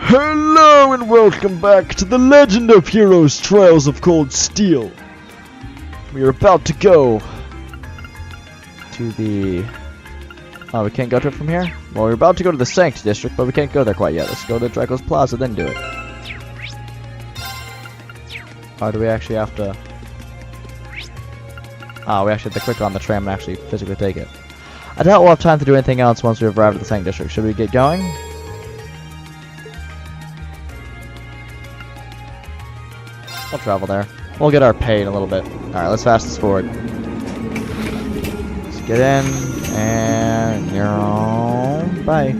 Hello and welcome back to the Legend of Heroes Trials of Cold Steel. We are about to go to the... Oh, we can't go to it from here? Well, we're about to go to the Sanct District, but we can't go there quite yet. Let's go to Draco's Plaza, then do it. Or do we actually have to... Oh, we actually have to click on the tram and actually physically take it. I doubt we'll have time to do anything else once we've arrived at the Sanct District. Should we get going? We'll travel there. We'll get our pay in a little bit. Alright, let's fast this forward. Let's get in, and you're on. Bye.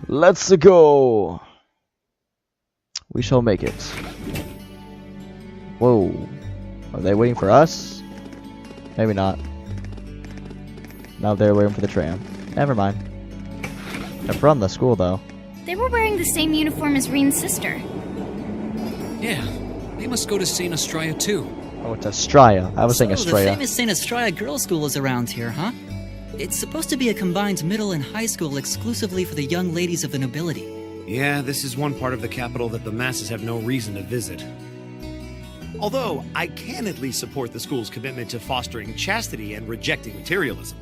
Let's go. We shall make it. Whoa. Are they waiting for us? Maybe not. No, they're waiting for the tram. Never mind. They're from the school, though. They were wearing the same uniform as Rean's sister. Yeah, they must go to St. Estrella too. Oh, it's Estrella. I was saying So, Estrella. the famous St. Estrella Girls' School is around here, huh? It's supposed to be a combined middle and high school exclusively for the young ladies of the nobility. Yeah, this is one part of the capital that the masses have no reason to visit. Although, I can at least support the school's commitment to fostering chastity and rejecting materialism.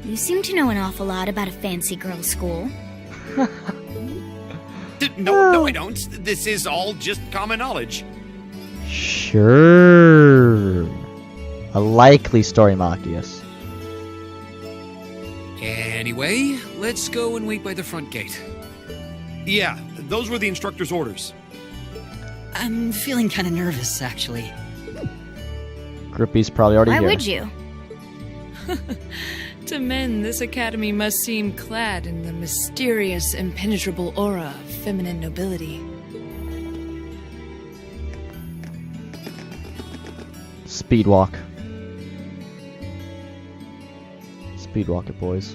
You seem to know an awful lot about a fancy girls' school. No, I don't. This is all just common knowledge. Sure. A likely story, Machias. Anyway, let's go and wait by the front gate. Yeah, those were the instructor's orders. I'm feeling kind of nervous, actually. Grippy's probably already Why here. would you? To men, this academy must seem clad in the mysterious, impenetrable aura of feminine nobility. Speed walk. Speed walk it, boys.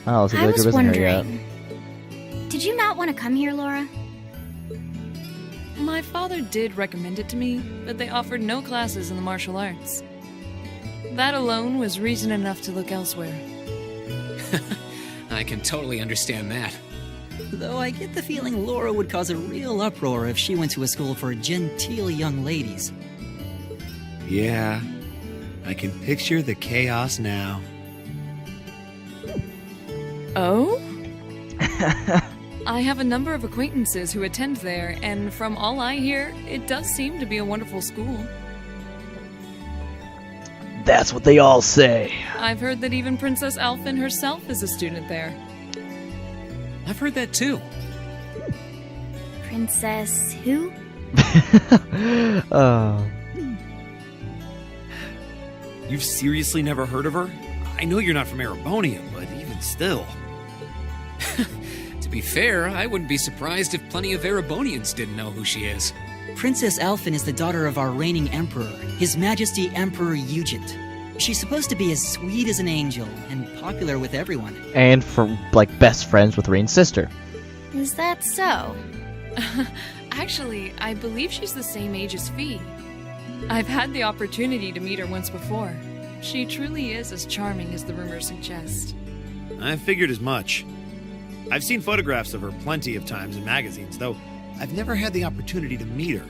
Oh, the I Jacob was isn't here yet. wondering, did you not want to come here, Laura? My father did recommend it to me, but they offered no classes in the martial arts. That alone was reason enough to look elsewhere. I can totally understand that. Though I get the feeling Laura would cause a real uproar if she went to a school for genteel young ladies. Yeah, I can picture the chaos now. Oh? I have a number of acquaintances who attend there, and from all I hear, it does seem to be a wonderful school. That's what they all say. I've heard that even Princess Alphen herself is a student there. I've heard that too. Princess who? You've seriously never heard of her? I know you're not from Erebonia, but even still. To be fair, I wouldn't be surprised if plenty of Erebonians didn't know who she is. Princess Alphen is the daughter of our reigning emperor, His Majesty Emperor Eugent. She's supposed to be as sweet as an angel and popular with everyone. And for like best friends with Rean's sister. Is that so? Actually, I believe she's the same age as Fee. I've had the opportunity to meet her once before. She truly is as charming as the rumors suggest. I figured as much. I've seen photographs of her plenty of times in magazines, though I've never had the opportunity to meet her.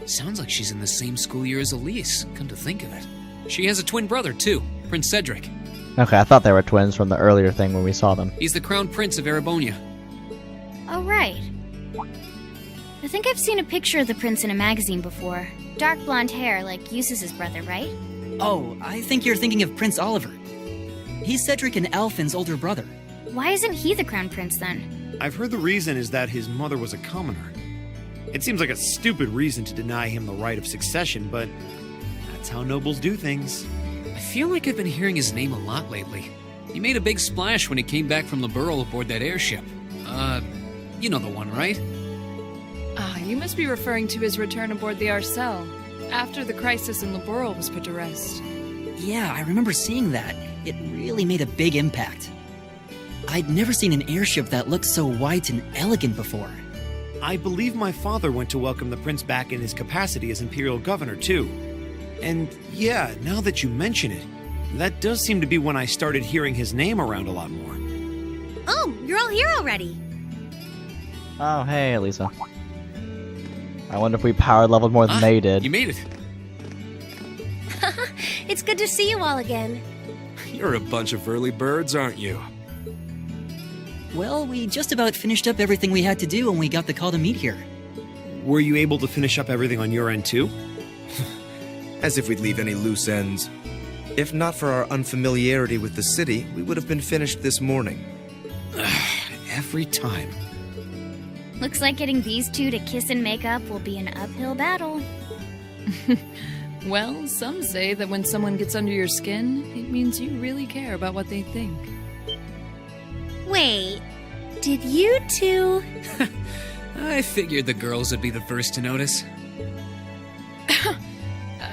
Sounds like she's in the same school year as Elise, come to think of it. She has a twin brother too, Prince Cedric. Okay, I thought they were twins from the earlier thing when we saw them. He's the crown prince of Erebonia. Oh, right. I think I've seen a picture of the prince in a magazine before. Dark blonde hair, like Eustace's brother, right? Oh, I think you're thinking of Prince Oliver. He's Cedric and Alphen's older brother. Why isn't he the crown prince then? I've heard the reason is that his mother was a commoner. It seems like a stupid reason to deny him the right of succession, but that's how nobles do things. I feel like I've been hearing his name a lot lately. He made a big splash when he came back from Liberl aboard that airship. You know the one, right? Ah, you must be referring to his return aboard the Arcel, after the crisis in Liberl was put to rest. Yeah, I remember seeing that. It really made a big impact. I'd never seen an airship that looked so white and elegant before. I believe my father went to welcome the prince back in his capacity as imperial governor, too. And yeah, now that you mention it, that does seem to be when I started hearing his name around a lot more. Oh, you're all here already. Oh, hey, Elisa. I wonder if we power leveled more than they did. You made it. It's good to see you all again. You're a bunch of early birds, aren't you? Well, we just about finished up everything we had to do when we got the call to meet here. Were you able to finish up everything on your end too? As if we'd leave any loose ends. If not for our unfamiliarity with the city, we would have been finished this morning. Every time. Looks like getting these two to kiss and make up will be an uphill battle. Well, some say that when someone gets under your skin, it means you really care about what they think. Wait, did you two... I figured the girls would be the first to notice.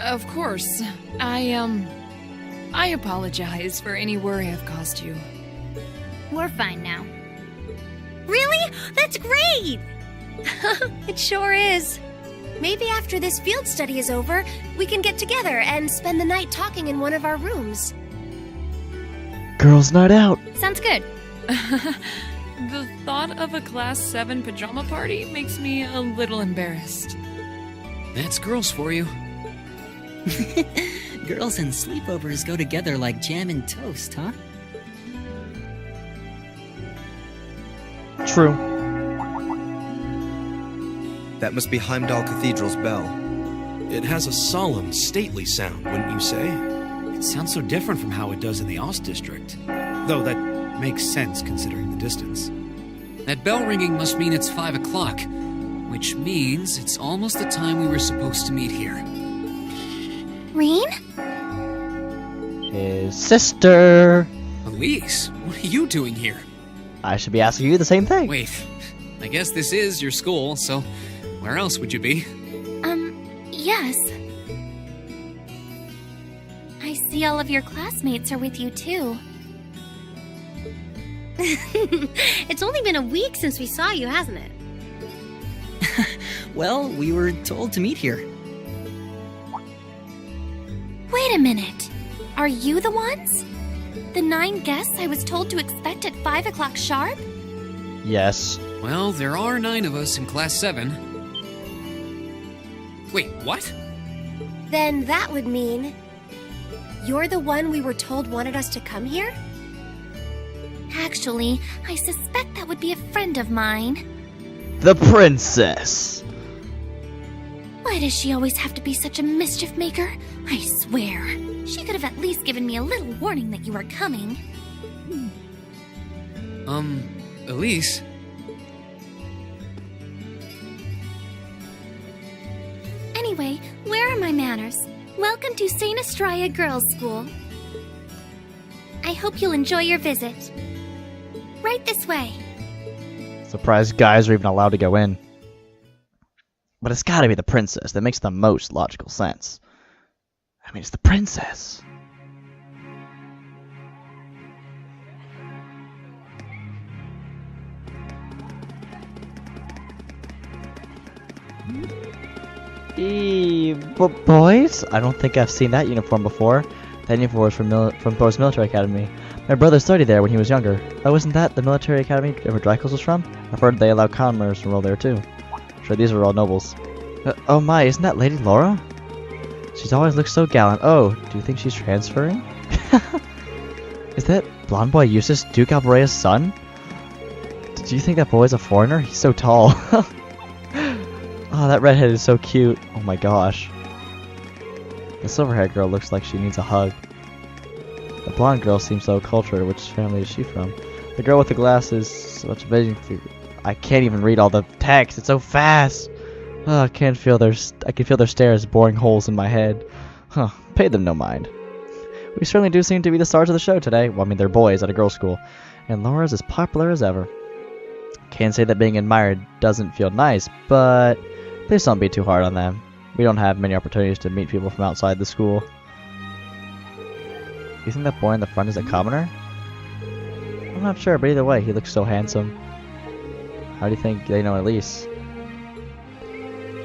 Of course. I apologize for any worry I've caused you. We're fine now. Really? That's great! It sure is. Maybe after this field study is over, we can get together and spend the night talking in one of our rooms. Girls' night out. Sounds good. The thought of a Class 7 pajama party makes me a little embarrassed. That's girls for you. Girls and sleepovers go together like jam and toast, huh? True. That must be Heimdall Cathedral's bell. It has a solemn, stately sound, wouldn't you say? It sounds so different from how it does in the Ost district. Though that makes sense considering the distance. That bell ringing must mean it's 5 o'clock, which means it's almost the time we were supposed to meet here. Rean? His sister. Elise, what are you doing here? I should be asking you the same thing. Wait, I guess this is your school, so where else would you be? Yes. I see all of your classmates are with you too. It's only been a week since we saw you, hasn't it? Well, we were told to meet here. Wait a minute. Are you the ones? The 9 guests I was told to expect at 5 o'clock sharp? Yes. Well, there are 9 of us in Class 7. Wait, what? Then that would mean... you're the one we were told wanted us to come here? Actually, I suspect that would be a friend of mine. The princess. Why does she always have to be such a mischief maker? I swear. She could have at least given me a little warning that you were coming. Elise? Anyway, where are my manners? Welcome to St. Estrella Girls' School. I hope you'll enjoy your visit. Right this way. Surprised guys are even allowed to go in. But it's gotta be the princess. That makes the most logical sense. I mean, it's the princess. Boys? I don't think I've seen that uniform before. That uniform was from Thors Military Academy. My brother studied there when he was younger. Oh, isn't that the military academy where Dreykus was from? I've heard they allow commoners to enroll there too. Sure, these are all nobles. Oh my, isn't that Lady Laura? She's always looked so gallant. Oh, do you think she's transferring? Is that blonde boy Eustace, Duke Alvarea's son? Do you think that boy's a foreigner? He's so tall. Oh, that redhead is so cute. Oh my gosh. The silver-haired girl looks like she needs a hug. The blonde girl seems so cultured. Which family is she from? The girl with the glasses, such a vision. I can't even read all the text. It's so fast. Oh, I can feel their stares boring holes in my head. Huh. Pay them no mind. We certainly do seem to be the stars of the show today. Well, I mean, they're boys at a girls' school, and Laura's as popular as ever. Can't say that being admired doesn't feel nice, but please don't be too hard on them. We don't have many opportunities to meet people from outside the school. You think that boy in the front is a commoner? I'm not sure, but either way, he looks so handsome. How do you think they know Elise?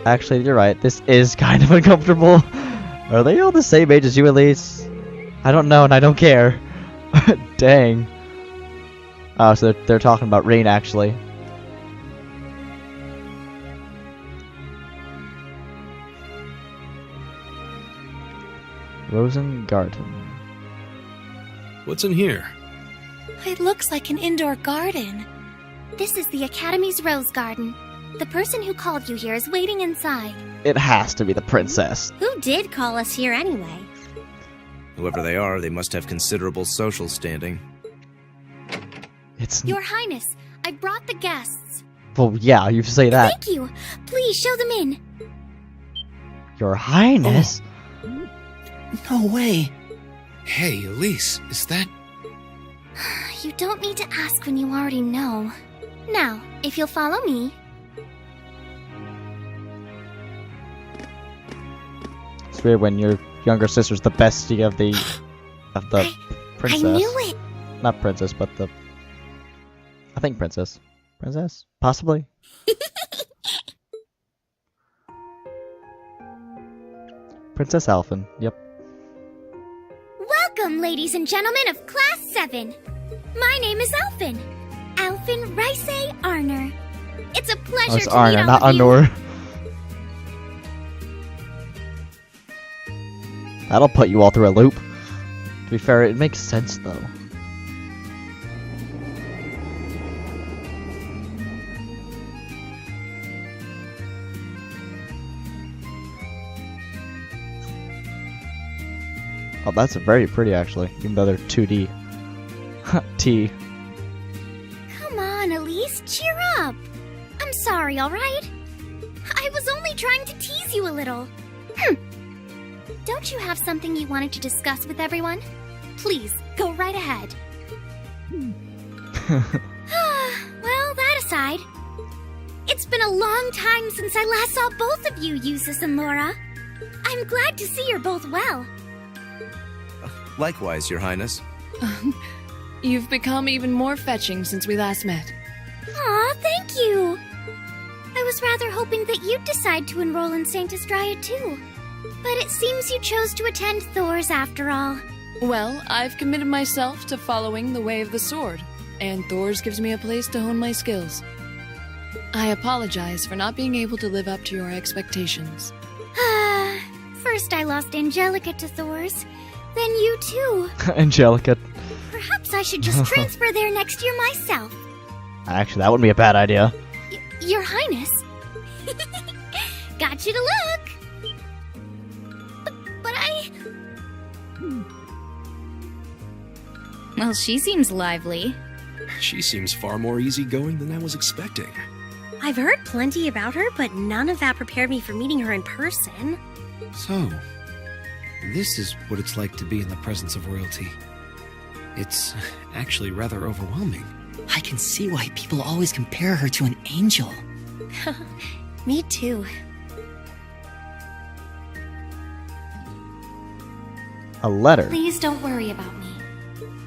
Actually, you're right. This is kind of uncomfortable. Are they all the same age as you, Elise? I don't know, and I don't care. Dang. Oh, so they're talking about Rean, actually. Rosengarten. What's in here? It looks like an indoor garden. This is the Academy's Rose Garden. The person who called you here is waiting inside. It has to be the princess. Who did call us here anyway? Whoever they are, they must have considerable social standing. It's... Your Highness, I brought the guests. Well, yeah, you say that. Thank you. Please show them in. Your Highness? No way. Hey, Elise, is that... You don't need to ask when you already know. Now, if you'll follow me... It's weird when your younger sister's the bestie of the princess. I knew it. Not princess, but the... I think princess. Princess? Possibly? Princess Alphen, yep. Welcome, ladies and gentlemen of Class 7. My name is Alphen. Alphen Rice Arner. It's a pleasure Oh, it's to Arner, meet not all of you. Arnor. That'll put you all through a loop. To be fair, it makes sense, though. Oh, that's very pretty, actually, even though they're 2D. T. Come on, Elise, cheer up. I'm sorry, alright? I was only trying to tease you a little. Don't you have something you wanted to discuss with everyone? Please, go right ahead. Well, that aside, it's been a long time since I last saw both of you, Eustace and Laura. I'm glad to see you're both well. Likewise, Your Highness. You've become even more fetching since we last met. Aw, thank you. I was rather hoping that you'd decide to enroll in Saint Estrella too. But it seems you chose to attend Thors after all. Well, I've committed myself to following the way of the sword, and Thors gives me a place to hone my skills. I apologize for not being able to live up to your expectations. First I lost Angelica to Thors, then you too. Angelica. Perhaps I should just transfer there next year myself. Actually, that wouldn't be a bad idea. Your Highness. Got you to look. But I... Well, she seems lively. She seems far more easygoing than I was expecting. I've heard plenty about her, but none of that prepared me for meeting her in person. So, this is what it's like to be in the presence of royalty. It's actually rather overwhelming. I can see why people always compare her to an angel. Me too. A letter. Please don't worry about me.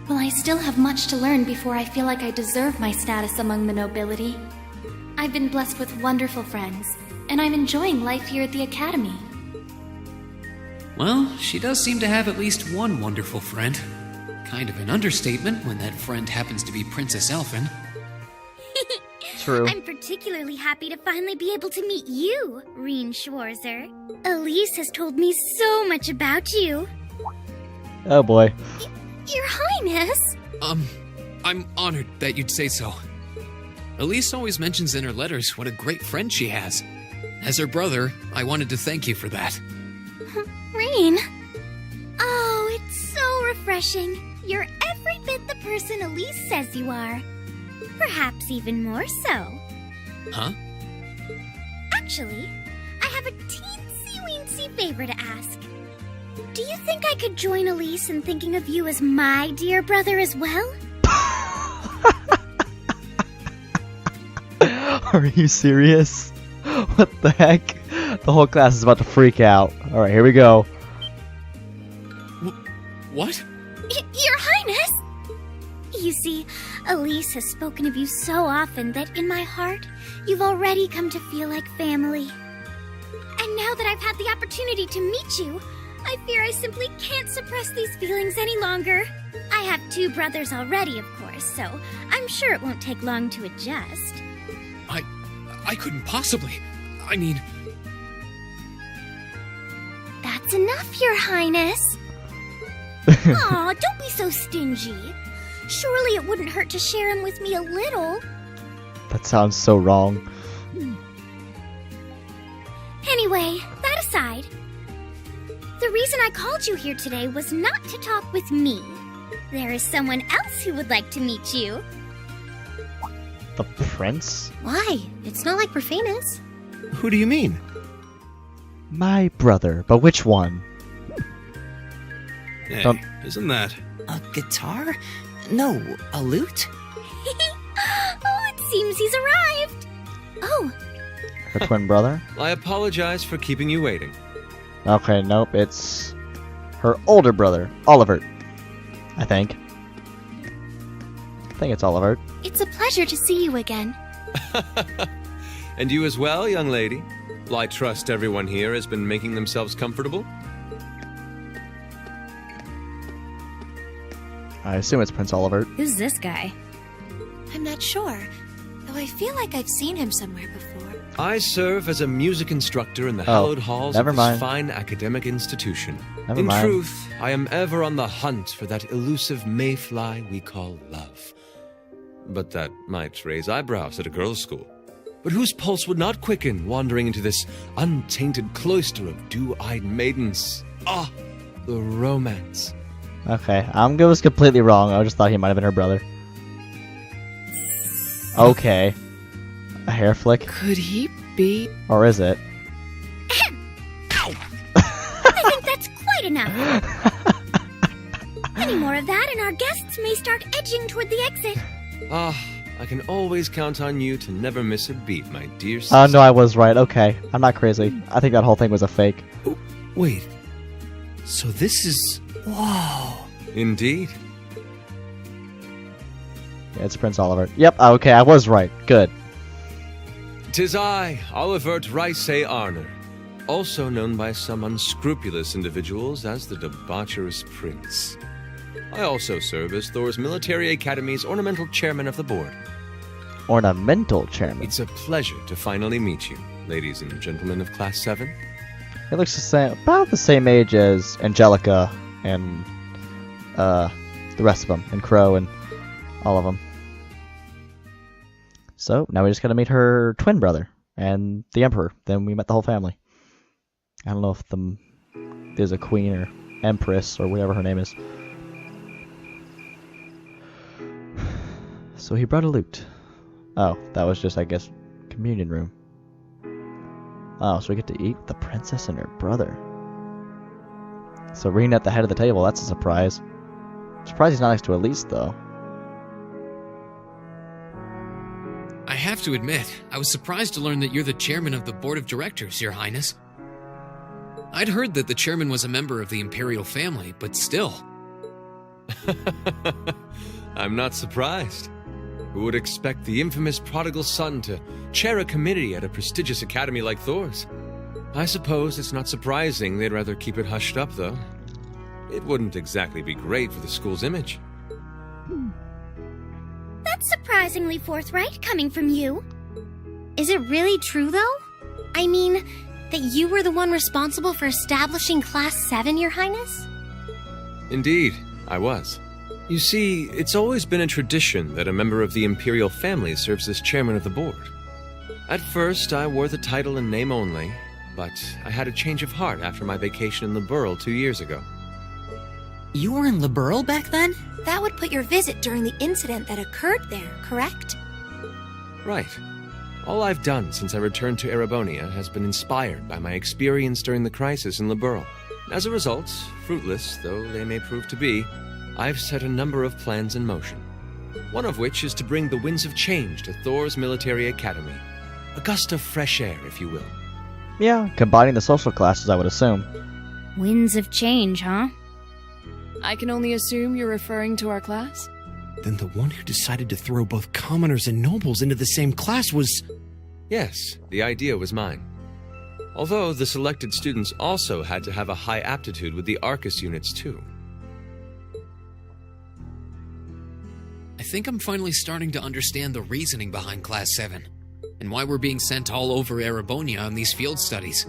Well, I still have much to learn before I feel like I deserve my status among the nobility. I've been blessed with wonderful friends, and I'm enjoying life here at the Academy. Well, she does seem to have at least one wonderful friend. Kind of an understatement when that friend happens to be Princess Alphen. True. I'm particularly happy to finally be able to meet you, Rean Schwarzer. Elise has told me so much about you. Oh boy. Your Highness! I'm honored that you'd say so. Elise always mentions in her letters what a great friend she has. As her brother, I wanted to thank you for that. Rean? Oh, it's so refreshing. You're every bit the person Elise says you are. Perhaps even more so. Huh? Actually, I have a teensy-weensy favor to ask. Do you think I could join Elise in thinking of you as my dear brother as well? Are you serious? What the heck? The whole class is about to freak out. Alright, here we go. What? Your Highness! You see, Elise has spoken of you so often that in my heart, you've already come to feel like family. And now that I've had the opportunity to meet you, I fear I simply can't suppress these feelings any longer. I have 2 brothers already, of course, so I'm sure it won't take long to adjust. I couldn't possibly. I mean, That's enough, Your Highness. Aw, don't be so stingy. Surely it wouldn't hurt to share him with me a little. That sounds so wrong. Anyway, that aside, the reason I called you here today was not to talk with me. There is someone else who would like to meet you. The prince? Why? It's not like we're famous. Who do you mean? My brother, but which one? Hey, Um, isn't that... A guitar? No, a lute? Oh, it seems he's arrived. Oh, Her twin brother? I apologize for keeping you waiting. Okay, nope, it's her older brother, Oliver. I think it's Oliver. It's a pleasure to see you again. And you as well, young lady? Well, I trust everyone here has been making themselves comfortable? I assume it's Prince Oliver. who's this guy? I'm not sure, though I feel like I've seen him somewhere before. I serve as a music instructor in the Oh, hallowed halls of never this mind. fine academic institution. Never in mind. truth, I am ever on the hunt for that elusive mayfly we call love. But that might raise eyebrows at a girls' school. But whose pulse would not quicken wandering into this untainted cloister of dew-eyed maidens? Ah, the romance. Okay, I was completely wrong. I just thought he might have been her brother. Okay. A hair flick? Could he be? Or is it? I think that's quite enough. Any more of that and our guests may start edging toward the exit. Ah, I can always count on you to never miss a beat, my dear sister. Oh, no, I was right. Okay. I'm not crazy. I think that whole thing was a fake. Oh, wait. So this is... Whoa. Indeed. Yeah, it's Prince Oliver. Yep, okay, I was right. Good. 'Tis I, Olivert Rice Arner, also known by some unscrupulous individuals as the debaucherous prince. I also serve as Thors Military Academy's ornamental chairman of the board. Ornamental chairman. It's a pleasure to finally meet you, ladies and gentlemen of Class 7. He looks the same, about the same age as Angelica and the rest of them, and Crow and all of them. So now we just gotta meet her twin brother and the Emperor. Then we met the whole family. I don't know if there's a queen or empress or whatever her name is. So he brought a lute. Oh, that was just, I guess, communion room. Oh, so we get to eat with the princess and her brother. So Rean at the head of the table, that's a surprise. Surprised he's not next to Elise, though. I have to admit, I was surprised to learn that you're the chairman of the board of directors, Your Highness. I'd heard that the chairman was a member of the imperial family, but still. I'm not surprised. Who would expect the infamous prodigal son to chair a committee at a prestigious academy like Thors? I suppose it's not surprising they'd rather keep it hushed up, though. It wouldn't exactly be great for the school's image. That's surprisingly forthright coming from you. Is it really true, though? I mean, that you were the one responsible for establishing Class 7, Your Highness? Indeed, I was. You see, it's always been a tradition that a member of the imperial family serves as chairman of the board. At first, I wore the title in name only, but I had a change of heart after my vacation in Liberl 2 years ago. You were in Liberl back then? That would put your visit during the incident that occurred there, correct? Right. All I've done since I returned to Erebonia has been inspired by my experience during the crisis in Liberl. As a result, fruitless though they may prove to be, I've set a number of plans in motion. One of which is to bring the winds of change to Thors Military Academy. A gust of fresh air, if you will. Yeah, combining the social classes, I would assume. Winds of change, huh? I can only assume you're referring to our class? Then the one who decided to throw both commoners and nobles into the same class was... Yes, the idea was mine. Although the selected students also had to have a high aptitude with the Arcus units too. I think I'm finally starting to understand the reasoning behind Class 7, and why we're being sent all over Erebonia on these field studies.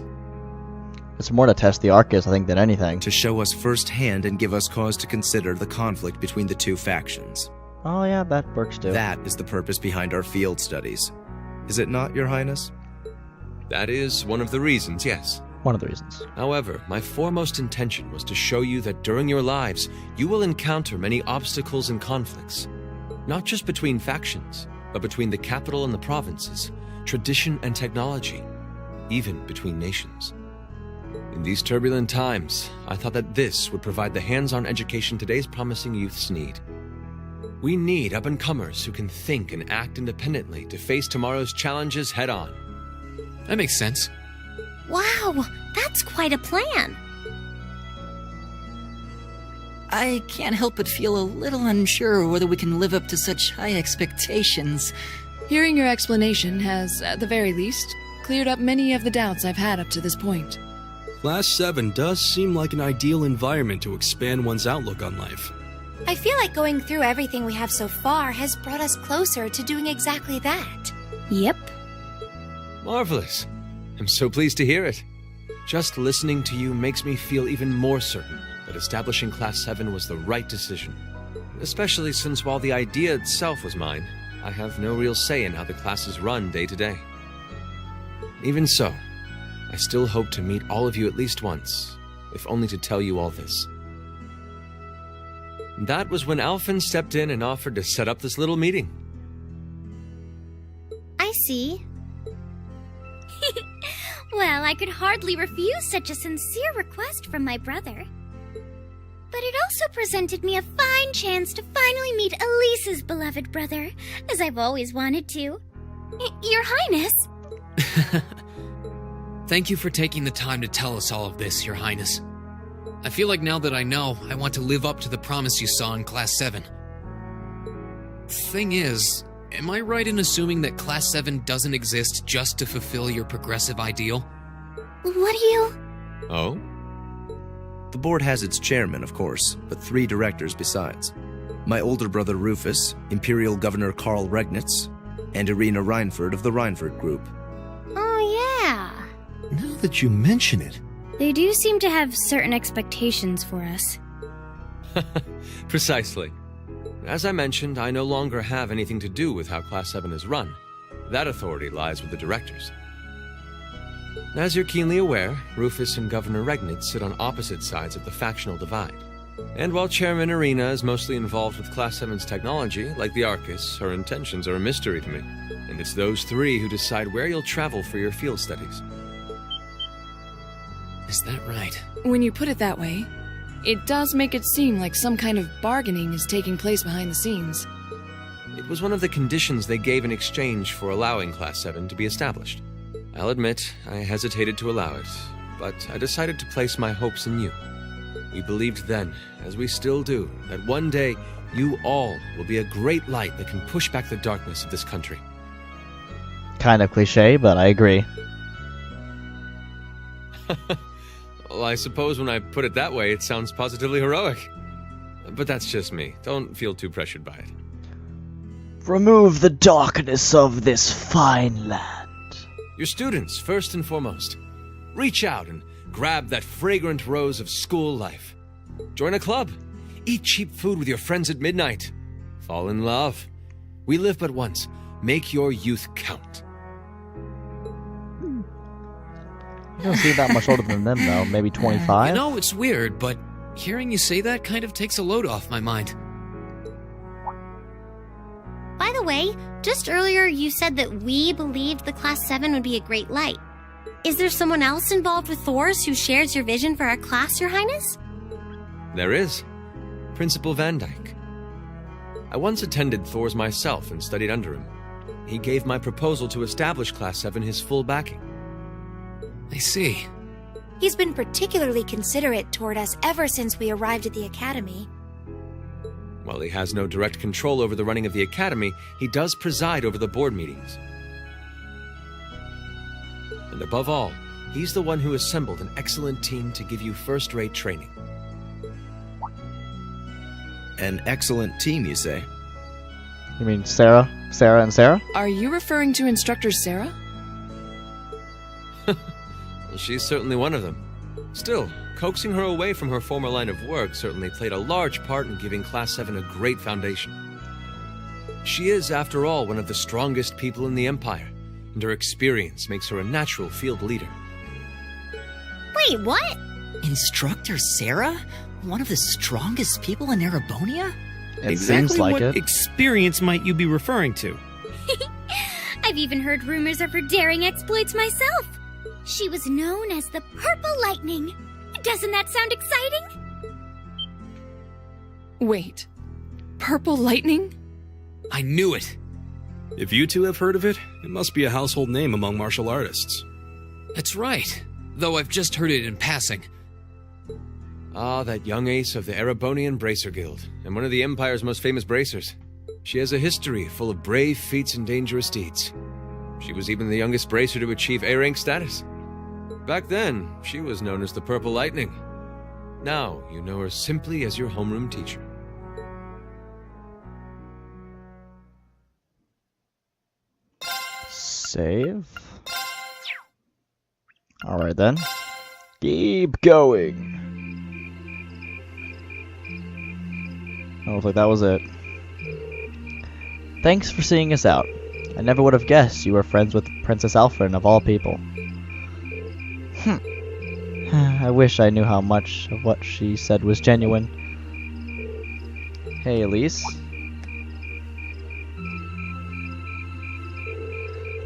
It's more to test the Arcus, I think, than anything. To show us firsthand and give us cause to consider the conflict between the two factions. Oh yeah, that works too. That is the purpose behind our field studies. Is it not, Your Highness? That is one of the reasons, yes. One of the reasons. However, my foremost intention was to show you that during your lives, you will encounter many obstacles and conflicts. Not just between factions, but between the capital and the provinces, tradition and technology, even between nations. In these turbulent times, I thought that this would provide the hands-on education today's promising youths need. We need up-and-comers who can think and act independently to face tomorrow's challenges head-on. That makes sense. Wow, that's quite a plan. I can't help but feel a little unsure whether we can live up to such high expectations. Hearing your explanation has, at the very least, cleared up many of the doubts I've had up to this point. Class 7 does seem like an ideal environment to expand one's outlook on life. I feel like going through everything we have so far has brought us closer to doing exactly that. Yep. Marvelous. I'm so pleased to hear it. Just listening to you makes me feel even more certain that establishing Class 7 was the right decision. Especially since while the idea itself was mine, I have no real say in how the class is run day to day. Even so, I still hope to meet all of you at least once, if only to tell you all this. That was when Alphen stepped in and offered to set up this little meeting. I see. Well, I could hardly refuse such a sincere request from my brother. But it also presented me a fine chance to finally meet Elise's beloved brother, as I've always wanted to. Your Highness! Thank you for taking the time to tell us all of this, Your Highness. I feel like now that I know, I want to live up to the promise you saw in Class 7. Thing is, am I right in assuming that Class 7 doesn't exist just to fulfill your progressive ideal? What do you... Oh? The board has its chairman, of course, but 3 directors besides. My older brother Rufus, Imperial Governor Karl Regnitz, and Irina Reinford of the Reinford Group. Oh, yeah. Now that you mention it, They do seem to have certain expectations for us. Precisely. As I mentioned, I no longer have anything to do with how Class 7 is run. That authority lies with the directors. As you're keenly aware, Rufus and Governor Regnitz sit on opposite sides of the factional divide. And while Chairman Irina is mostly involved with Class 7's technology, like the Arcus, her intentions are a mystery to me. And it's those 3 who decide where you'll travel for your field studies. Is that right? When you put it that way, it does make it seem like some kind of bargaining is taking place behind the scenes. It was one of the conditions they gave in exchange for allowing Class 7 to be established. I'll admit, I hesitated to allow it, but I decided to place my hopes in you. We believed then, as we still do, that one day you all will be a great light that can push back the darkness of this country. Kind of cliche, but I agree. Well, I suppose when I put it that way, it sounds positively heroic. But that's just me. Don't feel too pressured by it. Remove the darkness of this fine land. Your students, first and foremost. Reach out and grab that fragrant rose of school life. Join a club. Eat cheap food with your friends at midnight. Fall in love. We live but once. Make your youth count. You don't seem that much older than them, though. Maybe 25? You know, it's weird, but hearing you say that kind of takes a load off my mind. By the way, just earlier you said that we believed the Class 7 would be a great light. Is there someone else involved with Thors who shares your vision for our class, Your Highness? There is. Principal Van Dyke. I once attended Thors myself and studied under him. He gave my proposal to establish Class 7 his full backing. I see. He's been particularly considerate toward us ever since we arrived at the Academy. While he has no direct control over the running of the Academy, he does preside over the board meetings. And above all, He's the one who assembled an excellent team to give you first-rate training. An excellent team, you say? You mean Sarah? Sarah and Sarah? Are you referring to Instructor Sarah? Well, she's certainly one of them. Still, coaxing her away from her former line of work certainly played a large part in giving Class VII a great foundation. She is, after all, one of the strongest people in the Empire, and her experience makes her a natural field leader. Wait, what? Instructor Sarah? One of the strongest people in Erebonia? It seems like what it. experience might you be referring to? I've even heard rumors of her daring exploits myself. She was known as the Purple Lightning. Doesn't that sound exciting? Wait. Purple Lightning? I knew it! If you two have heard of it, it must be a household name among martial artists. That's right, though I've just heard it in passing. Ah, that young ace of the Erebonian Bracer Guild, and one of the Empire's most famous bracers. She has a history full of brave feats and dangerous deeds. She was even the youngest bracer to achieve A-rank status. Back then, she was known as the Purple Lightning. Now, you know her simply as your homeroom teacher. Save. Alright then. Keep going. Oh, looks like that was it. Thanks for seeing us out. I never would have guessed you were friends with Princess Alfred of all people. I wish I knew how much of what she said was genuine. Hey, Elise.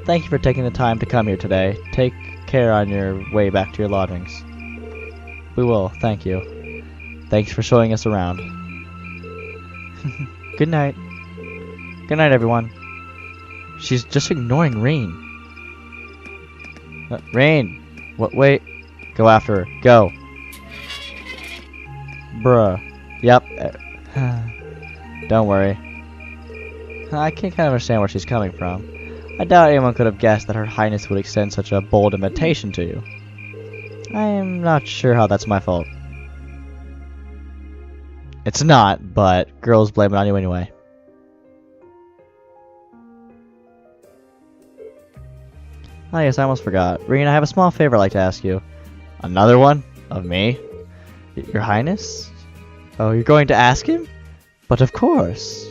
Thank you for taking the time to come here today. Take care on your way back to your lodgings. We will, thank you. Thanks for showing us around. Good night. Good night, everyone. She's just ignoring Rean. Rean! What? Wait. Go after her. Go. Bruh. Yep. Don't worry. I can kind of understand where she's coming from. I doubt anyone could have guessed that Her Highness would extend such a bold invitation to you. I am not sure how that's my fault. It's not, but girls blame it on you anyway. Oh yes, I almost forgot. Rean, I have a small favor I'd like to ask you. Another one? Of me? Your Highness? Oh, you're going to ask him? But of course.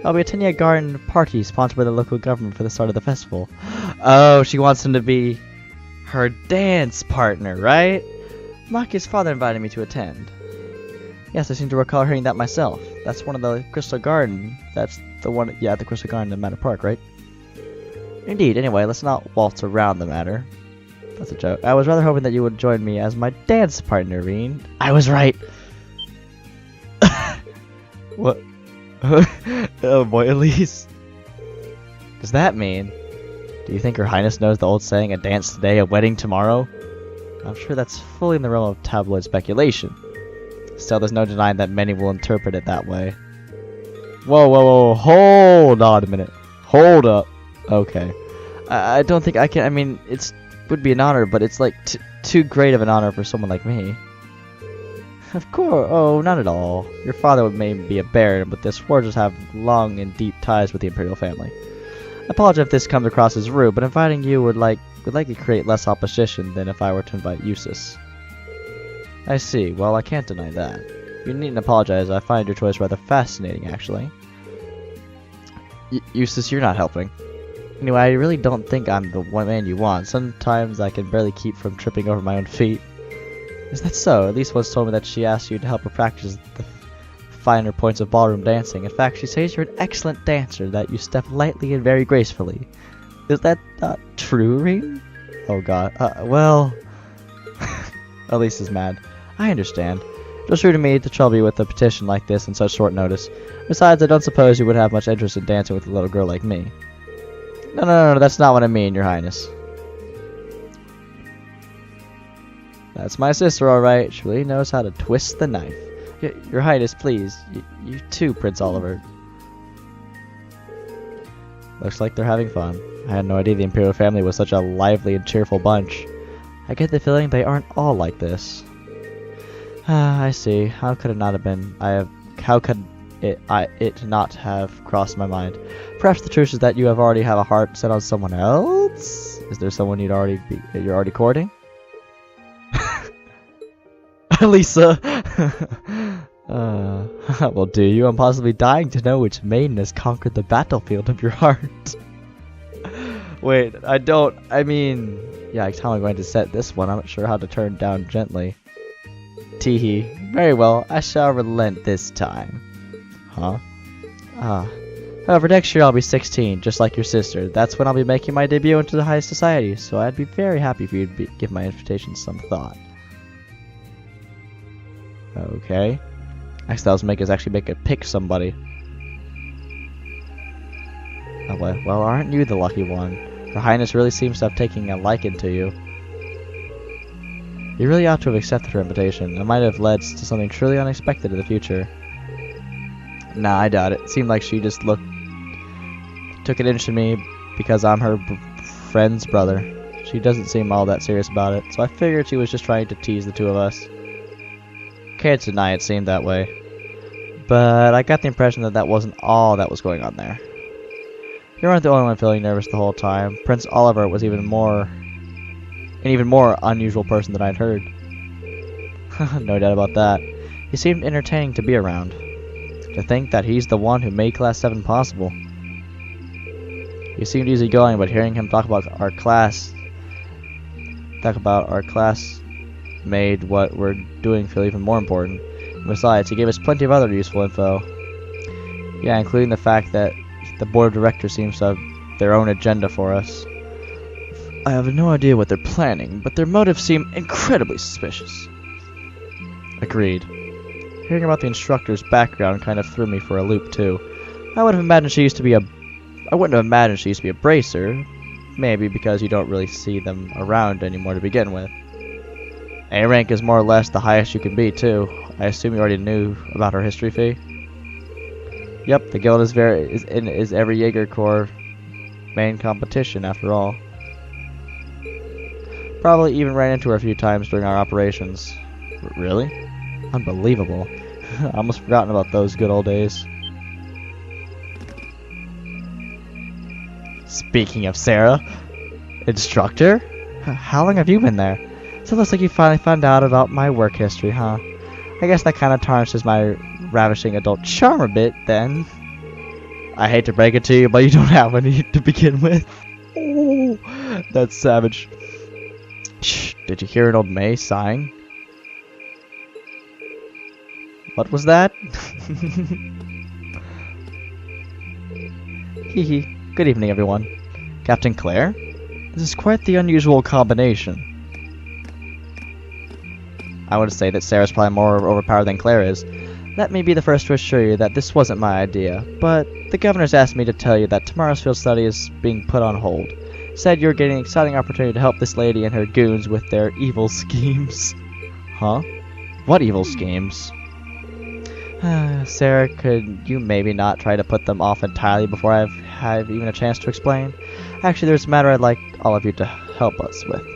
I'll be attending a garden party sponsored by the local government for the start of the festival. Oh, she wants him to be her dance partner, right? Maki's father invited me to attend. Yes, I seem to recall hearing that myself. That's one of the Crystal Garden. That's the one, yeah, the Crystal Garden in Manor Park, right? Indeed. Anyway, let's not waltz around the matter. That's a joke. I was rather hoping that you would join me as my dance partner, Rean. I was right. What? Oh boy, Elise. Does that mean? Do you think Her Highness knows the old saying, a dance today, a wedding tomorrow? I'm sure that's fully in the realm of tabloid speculation. Still, there's no denying that many will interpret it that way. Whoa, whoa, whoa, hold on a minute. Hold up. Okay. I don't think I can, I mean, it would be an honor, but it's like too great of an honor for someone like me. Of course. Oh, not at all. Your father may be a baron, but the Schwarzers have long and deep ties with the Imperial family. I apologize if this comes across as rude, but inviting you would likely create less opposition than if I were to invite Eustace. I see. Well, I can't deny that. You needn't apologize. I find your choice rather fascinating, actually. Eustace, you're not helping. Anyway, I really don't think I'm the one man you want. Sometimes I can barely keep from tripping over my own feet. Is that so? Elise once told me that she asked you to help her practice the finer points of ballroom dancing. In fact, she says you're an excellent dancer, that you step lightly and very gracefully. Is that not true, Rean? Oh god. Well... Elise is mad. I understand. It was rude of me to trouble you with a petition like this on such short notice. Besides, I don't suppose you would have much interest in dancing with a little girl like me. No, that's not what I mean, Your Highness. That's my sister, alright. She really knows how to twist the knife. Your Highness, please. You too, Prince Oliver. Looks like they're having fun. I had no idea the Imperial family was such a lively and cheerful bunch. I I get the feeling they aren't all like this. I see. How could it not have been? How could it not have crossed my mind? Perhaps the truth is that you already have a heart set on someone else? Is there someone you're already courting? Lisa! Well, do you? I'm possibly dying to know which maiden has conquered the battlefield of your heart. Wait, I mean... Yikes, how am I going to set this one? I'm not sure how to turn down gently. Teehee. Very well, I shall relent this time. Huh? However, next year I'll be 16, just like your sister. That's when I'll be making my debut into the high society, so I'd be very happy for you to give my invitation some thought. Okay. Next I'll make is actually pick somebody. Oh, well, aren't you the lucky one? Her Highness really seems to have taken a liking to you. You really ought to have accepted her invitation. It might have led to something truly unexpected in the future. Nah, I doubt it. It seemed like she just took an interest in me because I'm her friend's brother. She doesn't seem all that serious about it, so I figured she was just trying to tease the two of us. Can't deny it seemed that way. But I got the impression that that wasn't all that was going on there. You weren't the only one feeling nervous the whole time. Prince Oliver was an even more unusual person than I'd heard. No doubt about that. He seemed entertaining to be around. To think that he's the one who made Class 7 possible. He seemed easygoing, but hearing him talk about our class made what we're doing feel even more important. Besides, he gave us plenty of other useful info. Yeah, including the fact that the board of directors seems to have their own agenda for us. I have no idea what they're planning, but their motives seem incredibly suspicious. Agreed. Hearing about the instructor's background kind of threw me for a loop too. I wouldn't have imagined she used to be a bracer. Maybe because you don't really see them around anymore to begin with. A rank is more or less the highest you can be too. I assume you already knew about her history fee. Yep, the guild is every Jaeger Corps main competition after all. Probably even ran into her a few times during our operations. Really? Unbelievable. I almost forgotten about those good old days. Speaking of Sarah, instructor? How long have you been there? So it looks like you finally found out about my work history, huh? I guess that kind of tarnishes my ravishing adult charm a bit, then. I hate to break it to you, but you don't have any to begin with. Oh, that's savage. Shh, did you hear an old May sighing? What was that? Hehe. Good evening, everyone. Captain Claire? This is quite the unusual combination. I would say that Sarah's probably more overpowered than Claire is. Let me be the first to assure you that this wasn't my idea, but the governor's asked me to tell you that tomorrow's field study is being put on hold. Said you're getting an exciting opportunity to help this lady and her goons with their evil schemes. Huh? What evil schemes? Sarah, could you maybe not try to put them off entirely before I have even a chance to explain? Actually, there's a matter I'd like all of you to help us with.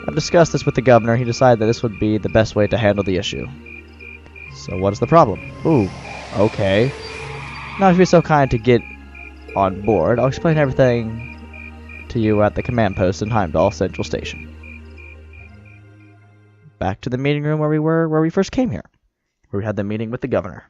I've discussed this with the governor. He decided that this would be the best way to handle the issue. So what is the problem? Ooh, okay. Now if you're so kind to get on board, I'll explain everything to you at the command post in Heimdall Central Station. Back to the meeting room where we first came here. Where we had the meeting with the governor.